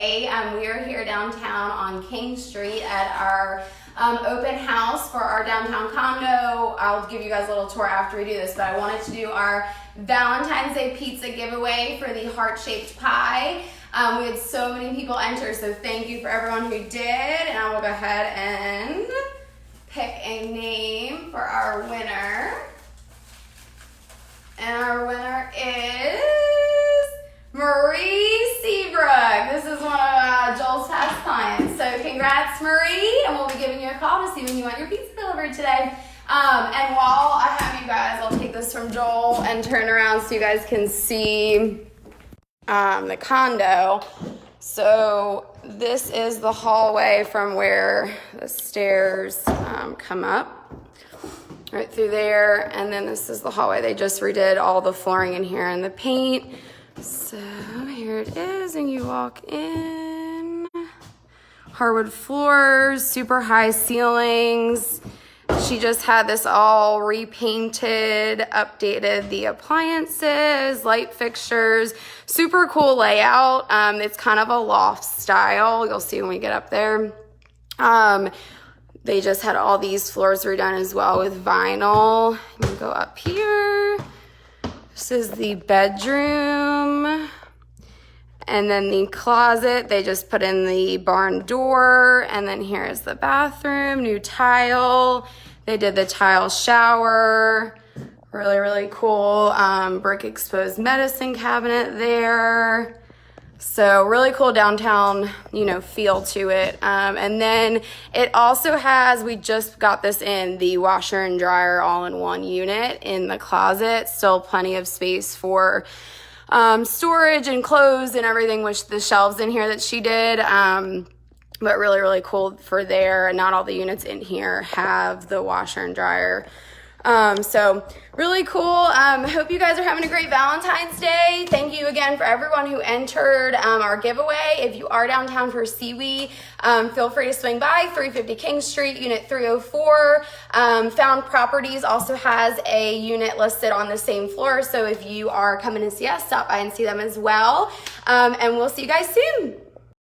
We are here downtown on King Street at our open house for our downtown condo. I'll give you guys a little tour after we do this, but I wanted to do our Valentine's Day pizza giveaway for the heart-shaped pie. We had so many people enter, so thank you for everyone who did, and I will go ahead and pick a name for our winner. And our winner is Marie Seabrook. This is one of Joel's past clients. So congrats, Marie, and we'll be giving you a call to see when you want your pizza delivered today. And while I have you guys, I'll take this from Joel and turn around so you guys can see the condo. So this is the hallway from where the stairs come up. Right through there, and then this is the hallway. They just redid all the flooring in here and the paint. So here it is, and you walk in. Hardwood floors, super high ceilings. She just had this all repainted, updated the appliances, light fixtures. Super cool layout. It's kind of a loft style. You'll see when we get up there. They just had all these floors redone as well with vinyl. You can go up here. This is the bedroom. And then the closet, they just put in the barn door. And then here is the bathroom, new tile. They did the tile shower. Really, really cool. Brick exposed medicine cabinet there. So really cool downtown, feel to it. And then it also has, we just got this in, the washer and dryer all in one unit in the closet. Still plenty of space for storage and clothes and everything, with the shelves in here that she did. But really, really cool for there. Not all the units in here have the washer and dryer. So really cool. Hope you guys are having a great Valentine's Day. Thank you again for everyone who entered our giveaway. If you are downtown for Seawee, feel free to swing by 350 King Street, unit 304. Found Properties also has a unit listed on the same floor. So if you are coming to see us, stop by and see them as well. And we'll see you guys soon.